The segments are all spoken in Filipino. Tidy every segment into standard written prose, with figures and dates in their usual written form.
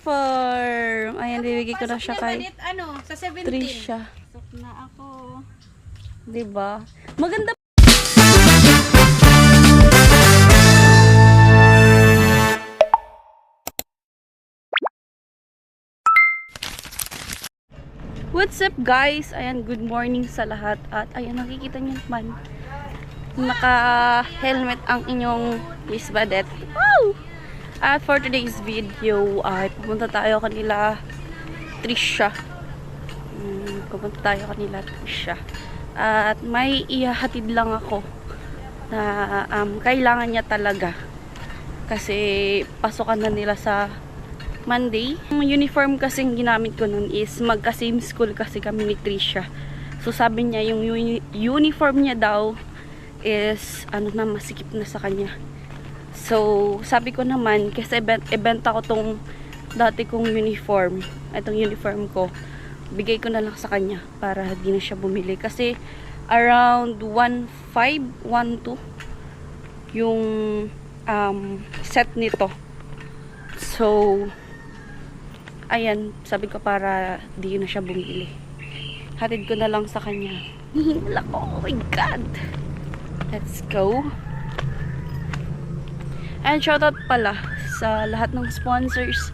uniform. Ayan, bibigay ko na siya kay Ano, sa 17. Trisha. Pasok na ako. Diba? Maganda. What's up guys? Ayan, good morning sa lahat. At ayan, nakikita niyo naman, naka-helmet ang inyong Miss Badette. Wow! At for today's video, ay pupunta tayo kanila Trisha. Pupunta tayo kanila Trisha. At may ihahatid lang ako na kailangan niya talaga. Kasi pasukan na nila sa Monday. Yung uniform kasing ginamit ko nun is magka-same school kasi kami ni Trisha. So sabi niya yung uniform niya daw is na masikip na sa kanya. So sabi ko naman kasi event ako tong dati kong uniform. Itong uniform ko, bigay ko na lang sa kanya para di na siya bumili kasi around 1.5, 1.2 yung set nito. So ayan, sabi ko para di na siya bumili. Hatid ko na lang sa kanya. Hihila ko. Oh my God. Let's go. And shoutout pala sa lahat ng sponsors.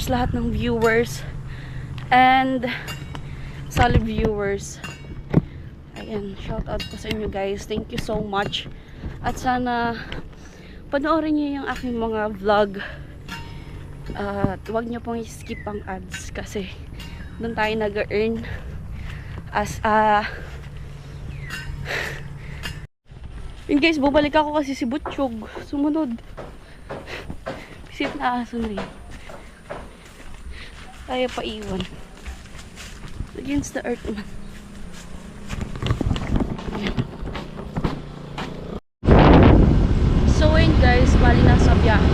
Lahat ng viewers. And solid viewers. Ayan, shoutout po sa inyo guys. Thank you so much. At sana panoorin niyo yung aking mga vlog. Huwag niyo pong i-skip ang ads kasi doon tayo nag-earn as yun guys, bubalik ako kasi si Butchog sumunod. Visit na aso na yun. Tayo pa iwan against the earth man. So yun guys, bali nasa biyahe.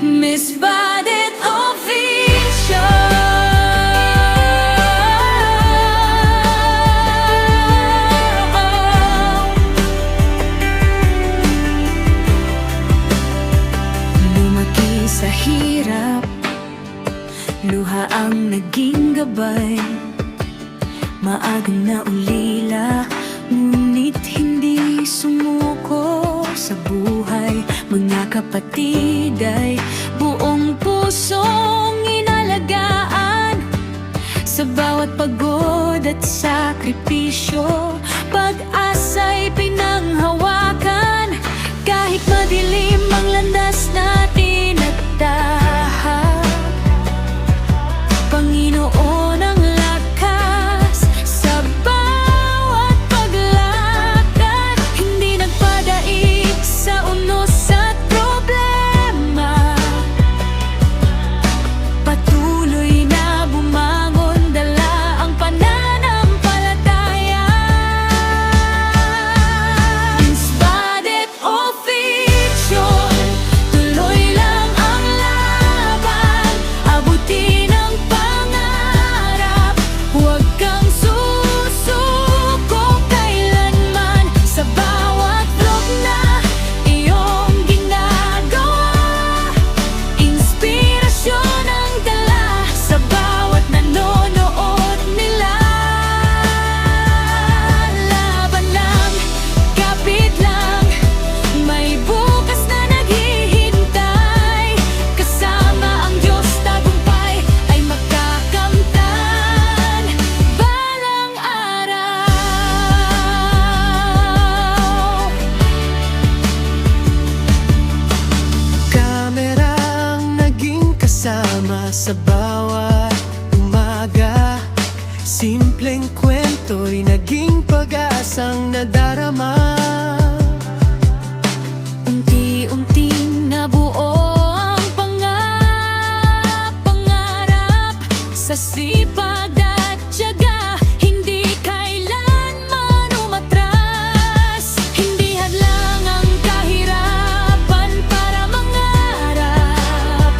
Miss Badette Official. Lumaki sa hirap, luha ang naging gabay. Maagang naulila, ngunit hindi sumuko sa buhay. Mga kapatid ay buong pusong inalagaan. Sa bawat pagod at sakripisyo, pag-asa'y pinanghawakan. Kahit madilim ang landas natin at tahak, Panginoon ang lakas sa bawat paglakad. Hindi nagpadaig sa unos at problema. Patuloy na bumangon, dala ang pananampalataya. Miss Badette Official, tuloy lang ang laban, abutin ang pangarap. Huwag kang susuko kailanman sa bawat vlog na iyong ginagawa. Inspirasyon ang dala sa bawat nanonood nila. Laban lang, kapit lang, may bukas na naghihintay. Kasama ang Diyos, tagumpay ay makakamtan balang araw. Kamera ang naging kasama sa bawat umaga. Simpleng kwento'y naging pag-asang nadarama. Unti-unting nabuo ang pangarap sa sipag at tiyaga. Hindi kailanman umatras, hindi hadlang ang kahirapan para mangarap.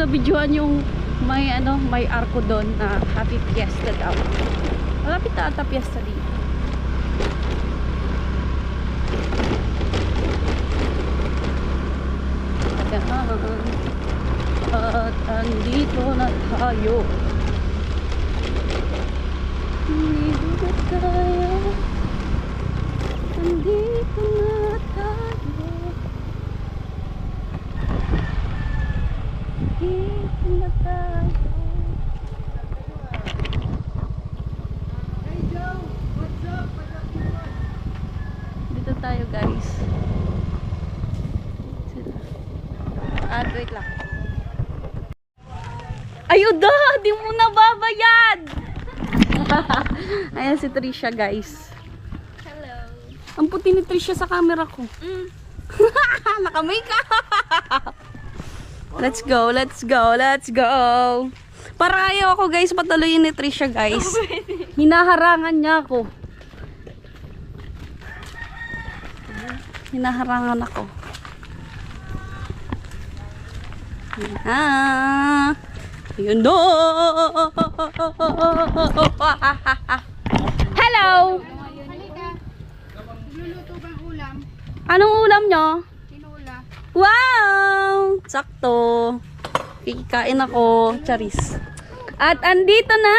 na-videoan yung may arko doon na Happy Fiesta daw. Malapit na ata Fiesta dito. At andito na tayo. Hindi ko kaya. Andito na tayo. Andito na tayo. Dito tayo, guys. Wait lang. Ayuda! Di mo nababayad! Ayan si Trisha, guys. Hello. Ang puti ni Trisha sa camera ko. Naka-makeup! Let's go, let's go, let's go! Para ayaw ako, guys, patuloyin ni Trisha, guys. Hinaharangan niya ako. Hinaharangan ako. Ayun do. Hello. Halika. Luluto bang ulam? Anong ulam nyo? Tinula. Wow! Sakto. Kikain ako. Charis. At andito na.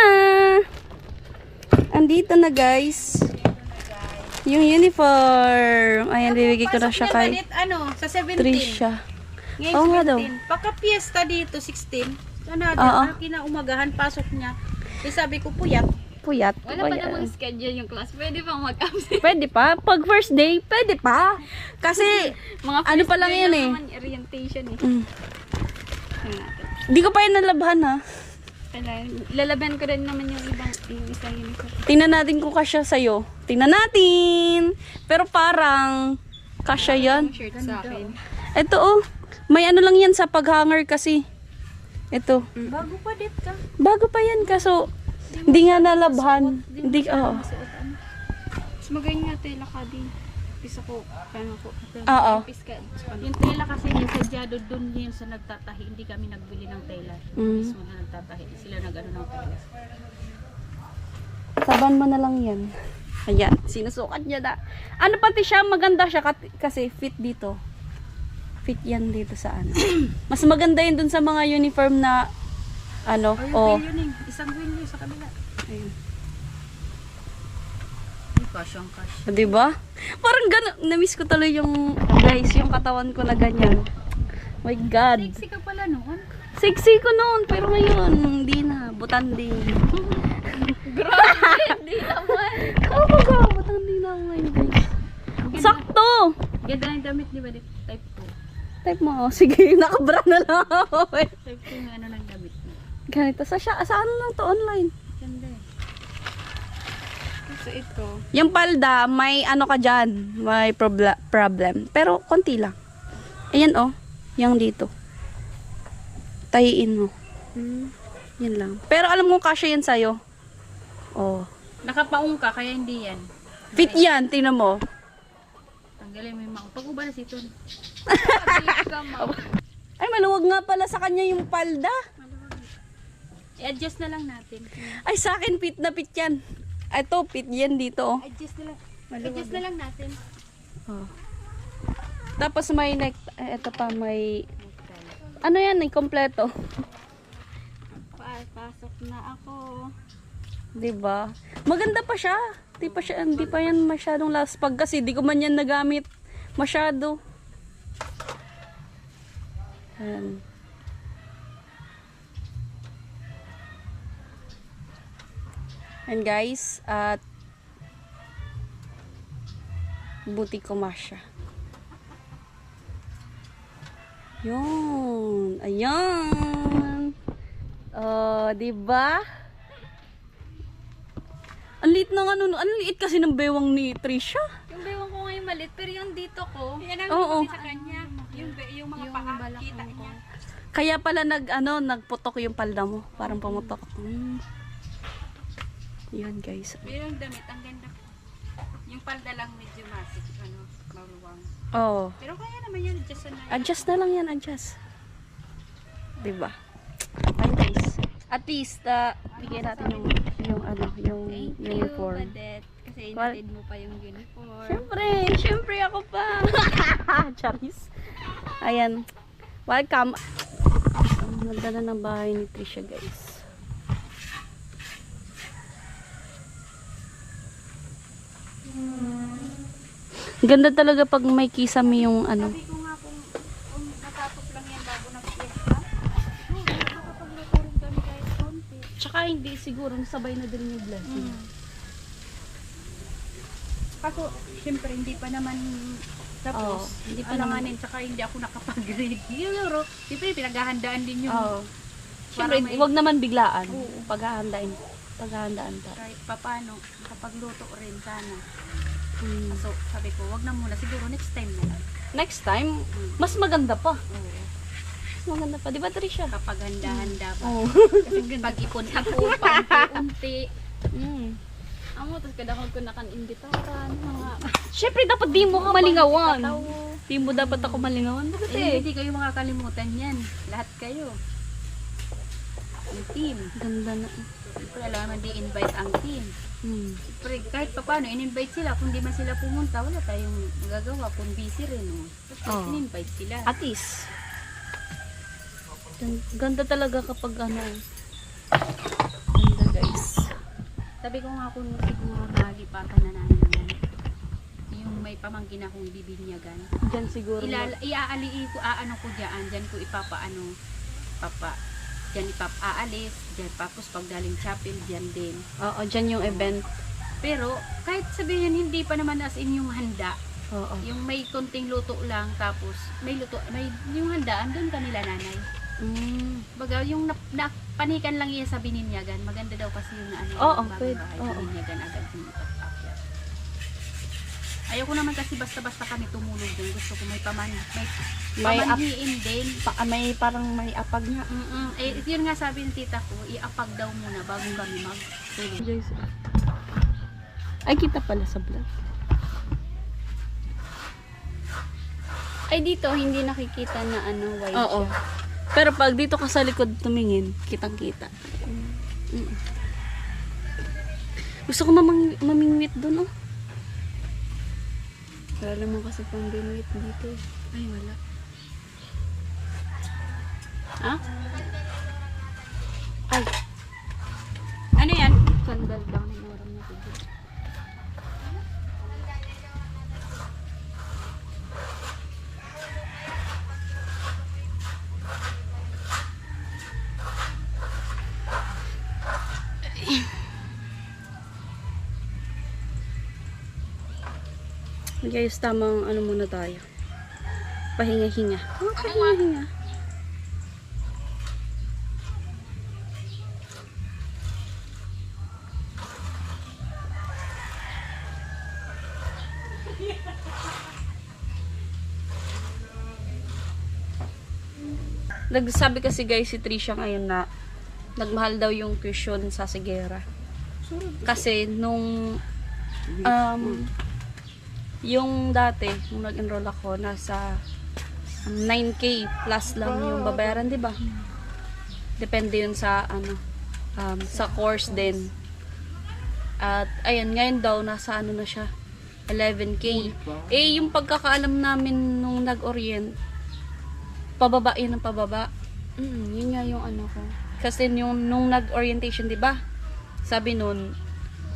Andito na, guys. Yung uniform. Ayan, bibigay ko na siya kay Sa 17. Trisha. Ngayon Oo nga daw. 17. Pagka-fiesta dito, 16. Ano, Oo. kinaumagahan, pasok niya. Eh, sabi ko, puyat. Puyat. Wala pa namang schedule yung class. Pwede pang mag-absent. Pwede pa. Pag first day, pwede pa. Kasi, Mga ano pa lang yan eh. naman orientation eh. Tingnan natin. Di ko pa yun nalabhan ha. Kailangan, lalaban ko rin naman yung isang uniform. Tingnan natin kung kasya sa'yo. Tingnan natin. Pero parang, kasya yan. Yung shirt sa akin. Ito oh. May ano lang yan sa paghanger kasi. Ito. Bago pa dit ka. Bago pa yan kaso, hindi nga nalabhan. Hindi, oo. Mas magaling nga tela ka din. Pisa ko, kano ko. Oo. Pis ka. Yung tela kasi yung sadyado dun yun sa nagtatahi. Hindi kami nagbili ng tela. Mismo na nagtatahi. Sila nag-ano ng tela. Saban mo na lang yan. Ayan, sinusukat niya na. Ano pati siya, maganda siya kasi fit dito. Fit yan dito sa ano. Mas maganda yun dun sa mga uniform na ano, Oh, yung wheel yun eh. Isang wheel yun sa kabila. Ayun. Yung kasyang cash. O, diba? Parang gano'n, na-miss ko tuloy yung, guys, yung katawan ko na ganyan. My God. Sexy ka pala noon. Sexy ko noon, pero ngayon, hindi na. Butanding. Hindi naman. Oo ka, butanding na ako ngayon, guys. Sakto! Ganda ng damit, di ba? Type 2. Type mo, oh. Sige, nakabra na lang ako. Type 2 yung ano ng damit mo. Ganito, sa ano lang to, online. Ganda eh. So ito. Yung palda, may ano ka dyan, may problem. Pero, konti lang. Ayan, oh. Yung dito. Tahiin mo. Yan lang. Pero alam mo, kasya yan sa'yo. Oh. Nakapaong ka, kaya hindi yan. Fit yan, tingnan mo. Tanggalin mo yung mga. Pag-ubalas ito. Ay, maluwag nga pala sa kanya yung palda. I-adjust na lang natin. Ay, sa akin, fit na fit yan. Ito, fit yan dito, oh. Adjust na lang. Adjust na lang natin. Oh. Tapos may neck, ito pa may, ano yan, may kompleto. Pasok na ako. Diba? Maganda pa siya. Hindi pa yan masyadong laspag kasi di ko man yan nagamit masyado. Ayan. And guys, at buti ko masya. Yun. Ayan. Oh, diba? Ang liit ng ano, ang liit kasi ng bewang ni Trisha. Yung bewang ko ngayon malit, pero yung dito ko, Yan ang Oo. sa kanya. Yung mga paa, kita niya. Kaya pala nagputok yung palda mo. Parang pumutok. Yun guys. Pero yung damit, ang ganda. Yung palda lang medyo masik, maluwang. Oh. Pero kaya naman yan, adjust na lang. Adjust na lang yan, adjust. Diba? At least, bigyan natin yung uniform. Kasi Well- inatid mo pa yung uniform. Siyempre ako pa. Charis. Ayan. Welcome. Ang ganda na ng bahay ni Trisha, guys. Ganda talaga pag may kisame yung ano. Sabi ko nga kung natapos lang yan bago nag-fiesta, makakapagluto rin kami kahit konti. Tsaka hindi siguro sabay na din yung blessing. Kaso, syempre, hindi pa naman tapos. Oo, hindi pa Alanganin, tsaka hindi ako nakapag-ready. Pero, siyempre, pinaghahandaan din yung Oo. Siyempre, may- wag naman biglaan. Oo. Paghahandaan pa. kahit papano, kapagluto rin sana. Hmm. So, sabi ko, wag na muna. Siguro next time na lang. Next time, mas maganda pa. Oo. Mas maganda pa. Di ba, Trisha? Kapag handa-handa pa. Oo. Kasi pag-ipon-ipon, paunti-unti. Mm. Amo, tapos kadakon ko nakan-imbitaran, mga Siyempre, dapat di mo malingawan. Tataw. Di mo dapat ako malingawan. Bakit Eh, hindi kayo makakalimutan yan. Lahat kayo. Ang team. Ganda na. Siyempre, alam naman di-invite ang team. Hmm. Siyempre, kahit pa paano, in-invite sila. Kung di man sila pumunta, wala tayong magagawa. Kung busy rin, no? Tapos, Oo. in-invite sila. At least. Ganda talaga kapag ano. Ganda, guys. Sabi ko nga kung siguro nalipatan na namin yan. Yung may pamangkin akong bibinyagan. Diyan siguro. Iaaliin ko, ko dyan. Dyan ko dyan aalis. Dyan tapos pagdaling chapel, dyan din. Oo, dyan yung event. Pero, kahit sabihin hindi pa naman as in yung handa. Oo. Yung may konting luto lang, tapos may yung handaan, doon kanila nanay. Mm. Baga, yung panikan lang iya sa bininyagan, maganda daw kasi yung ano, Oo, yung bagong pwede. bahay, Oo. bininyagan agad yung akyat. Ayoko naman kasi basta-basta kami tumulog din. Gusto ko may May pamanhiin din. may parang may apag nga. Eh, yun nga sabi ng tita ko, iapag daw muna bago kami magtulog. Guys. Ay, kita pala sa vlog. ay dito hindi nakikita na ano white Oo. siya. Pero pag dito ka sa likod tumingin, kitang-kita. Mm. Gusto ko mamingwit doon, oh. Wala naman kasi pang binuit dito. Ay, wala. Ha? Ay. Ano yan? Sandal daw na naram na dito. Guys, tamang ano muna tayo. Pahinga-hinga. Oh, pahinga-hinga. Nagsabi kasi guys si Trisha ngayon na nagmahal daw yung tuition sa Sigera. Kasi nung yung dati, nung nag-enroll ako, nasa 9K plus lang yung babayaran, di ba? Depende yun sa sa course din. At ayun, ngayon daw nasa ano na siya, 11K. Eh yung pagkakaalam namin nung nag-orient, pababa yun ang pababa. Yun nga yung ano ko. Kasi yung nung nag-orientation, 'di ba? Sabi nun,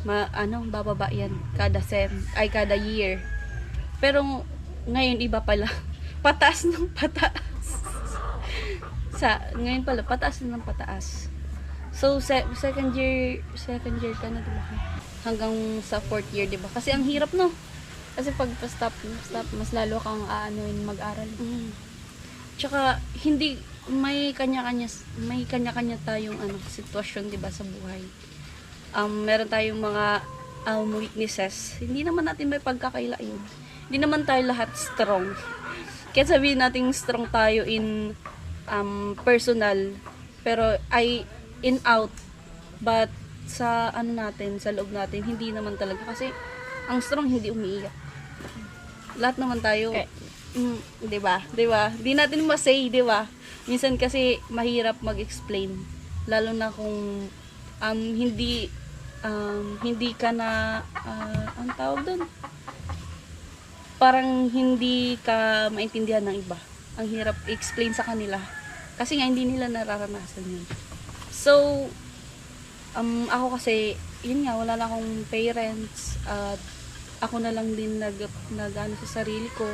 bababa yan kada kada year. Pero ngayon iba pala. Pataas ng pataas. Ngayon pala pataas ng pataas. So second year ka na, 'di ba? Hanggang sa fourth year, 'di ba? Kasi ang hirap, no. Kasi pag stop mas lalo kang mag-aral. Tsaka hindi may kanya-kanya tayong sitwasyon, 'di ba, sa buhay. Meron tayong mga weaknesses. Hindi naman natin may pagkakaila yun. Hindi naman tayo lahat strong. Kaya sabihin natin strong tayo in personal, pero in out, but sa sa loob natin hindi naman talaga, kasi ang strong hindi umiiyak. Lahat naman tayo 'di ba? 'Di ba? Di natin ma-say, 'di ba? Minsan kasi mahirap mag-explain lalo na kung hindi ka na ang tawag doon, parang hindi ka maintindihan ng iba. Ang hirap i-explain sa kanila kasi nga hindi nila nararanasan yun. So ako kasi yun nga, wala na akong parents at ako na lang din nag-ano sa sarili ko.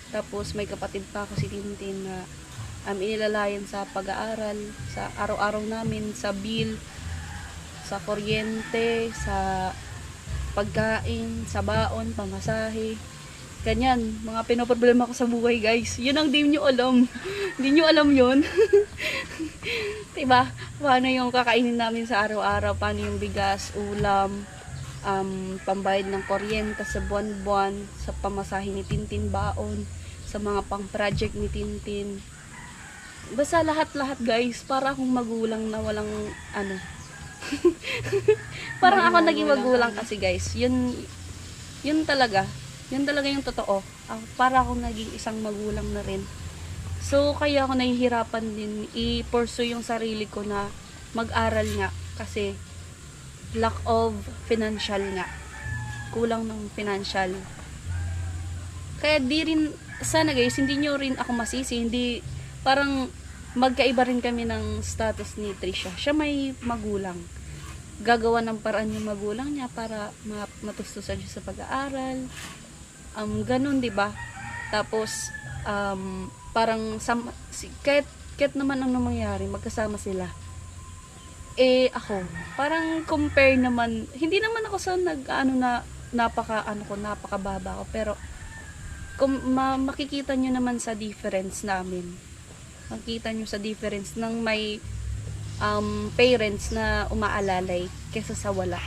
Tapos may kapatid pa ako si Tintin na inilalayan sa pag-aaral, sa araw-araw namin, sa bill, sa kuryente, sa pagkain, sa baon, pamasahe. Ganyan, mga pinoproblema ko sa buhay, guys. Yun ang di nyo alam. Di nyo alam yun. Diba? Paano yung kakainin namin sa araw-araw, paano yung bigas, ulam, pambayad ng kuryente sa buwan-buwan, sa pamasahe ni Tintin, baon, sa mga pang-project ni Tintin. Basta lahat-lahat, guys, para akong magulang na walang ano. Parang ako naging magulang kasi, guys. Yun talaga yung totoo. Para akong naging isang magulang na rin. So, kaya ako nahihirapan din i-pursue yung sarili ko na mag-aral nga. Kasi, lack of financial nga. Kulang ng financial. Kaya di rin, sana guys, hindi nyo rin ako masisi. Hindi, parang magkaiba rin kami ng status ni Trisha. Siya may magulang. Gagawa ng paraan yung magulang niya para matustusan siya sa pag-aaral. Ganun, diba? Tapos, parang kahit naman ang mangyari, magkasama sila. Ako, parang compare naman, hindi naman ako sa napakababa ko, pero makikita nyo naman sa difference namin. Makikita nyo sa difference ng may parents na umaalalay kesa sa wala.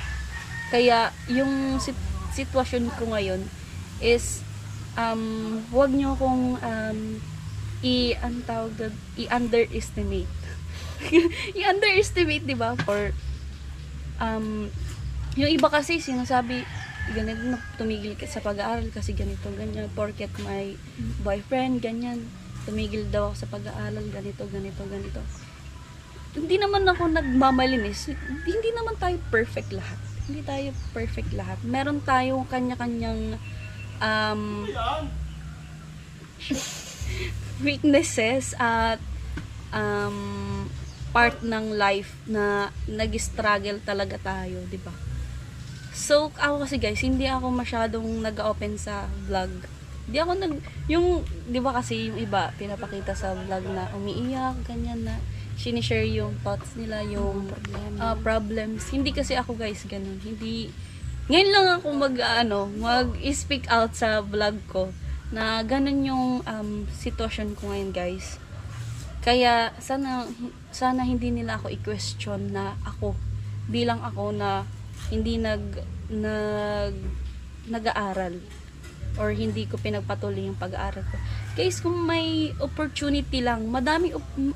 Kaya, yung sitwasyon ko ngayon is, wag nyo akong i-underestimate. I-underestimate, diba? Or, yung iba kasi sinasabi, ganito na tumigil ka sa pag-aaral kasi ganito, ganyan. Porket may boyfriend, ganyan. Tumigil daw ako sa pag-aaral, ganito. Hindi naman ako nagmamalinis. Hindi naman tayo perfect lahat. Hindi tayo perfect lahat. Meron tayong kanya-kanyang weaknesses at part ng life na nag-struggle talaga tayo, di ba? So, ako kasi guys, hindi ako masyadong nag-open sa vlog. Di ako di ba kasi yung iba, pinapakita sa vlog na umiiyak, ganyan na, sinishare yung thoughts nila, yung problems. Hindi kasi ako guys, ganun. Hindi, ngayon lang ako mag-speak out sa vlog ko na ganun yung sitwasyon ko ngayon guys. Kaya sana hindi nila ako i-question na ako, bilang ako na hindi nag-aaral or hindi ko pinagpatuloy yung pag-aaral ko. Guys, kung may opportunity lang,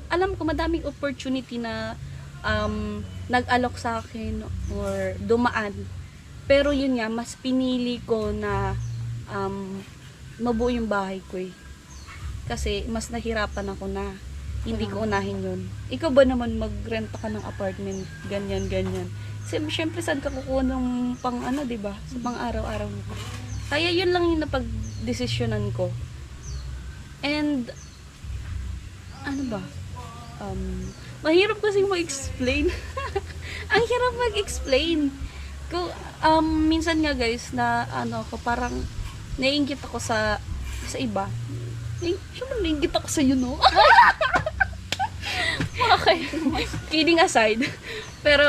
alam ko madaming opportunity na nag-alok sa akin or dumaan. Pero yun nga, mas pinili ko na mabuo yung bahay ko eh. Kasi mas nahirapan ako na hindi ko unahin yun. Ikaw ba naman magrenta ka ng apartment, ganyan. Siyempre saan ka kukuha ng pang diba? Sa pang araw-araw mo. Kaya yun lang yung napag-desisyonan ko. And, mahirap kasi mag-explain. Ang hirap mag-explain. Minsan nga guys, na parang naiinggit ako sa iba. Siyempre naiinggit ako sa no? Okay. Kidding aside. Pero,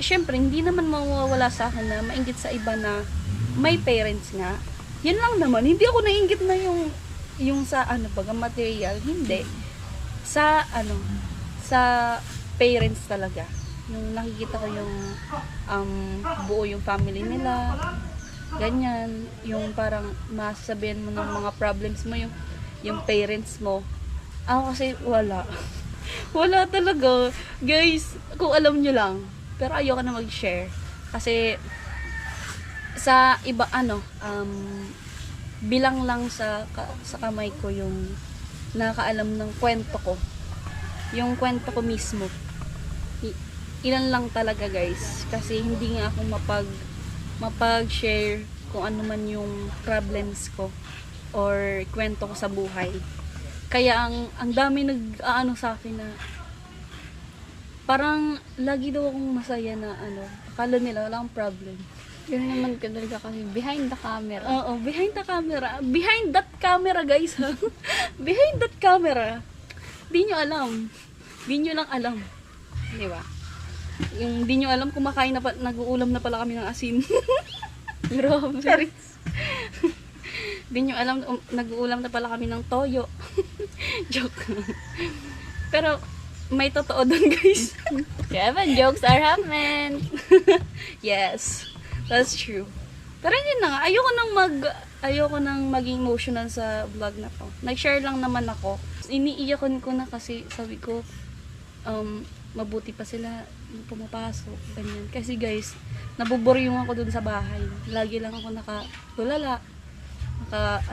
syempre, hindi naman mawawala sa akin na mainggit sa iba na may parents nga. Yan lang naman. Hindi ako nainggit na yung sa material. Hindi. Sa parents talaga. Yung nakikita ko yung buo yung family nila. Ganyan. Yung parang masasabihan mo ng mga problems mo yung parents mo. Ako kasi wala. Wala talaga. Guys, kung alam nyo lang. Pero ayoko na mag-share. Kasi sa iba bilang lang sa kamay ko yung nakaalam ng kwento ko. yung kwento ko mismo. Ilan lang talaga guys. Kasi hindi nga ako mapag-share kung ano man yung problems ko or kwento ko sa buhay. Kaya ang dami nag-aano sa akin na parang lagi daw akong masaya na akala nila walang problem. Yun naman ka talaga kasi behind the camera. Oo, behind the camera. Behind that camera, guys, ha? Behind that camera. Di nyo alam. Di nyo lang alam. Di ba? Yung di nyo alam, kumakain na nag-uulam na pala kami ng asin. Grabe. Charis. Di nyo alam, nag-uulam na pala kami ng toyo. Joke. Pero, may totoo doon, guys. Kevin, jokes are happening. Yes. That's true. Pero yun na nga, ayoko nang maging emotional sa vlog na to. Nag-share lang naman ako. Iniiyakan ko na kasi sabi ko, mabuti pa sila pumapasok, ganyan. Kasi guys, nabuboryong ako dun sa bahay. Lagi lang ako nakatulala,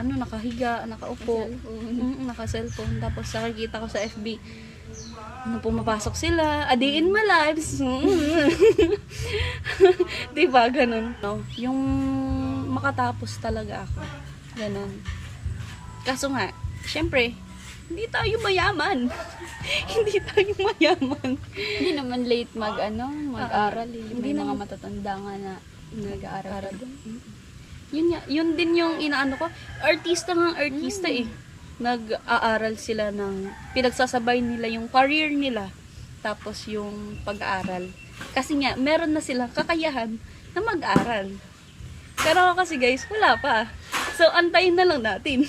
nakahiga, nakaupo, naka-cellphone. Tapos nakikita ko sa FB, pumapasok sila, adiin my lives. Diba, ganun. No? Yung makatapos talaga ako. Ganun. Kaso nga, syempre, hindi tayo mayaman. Hindi tayo mayaman. Hindi naman late mag-aral. Hindi May mga naman. matatanda nga na nag-aaral din. Yun din yung inaano ko. Artista eh. Nag-aaral sila pinagsasabay nila yung career nila tapos yung pag-aaral. Kasi nga, meron na silang kakayahan na mag-aral. Pero kasi guys, wala pa. So, antayin na lang natin.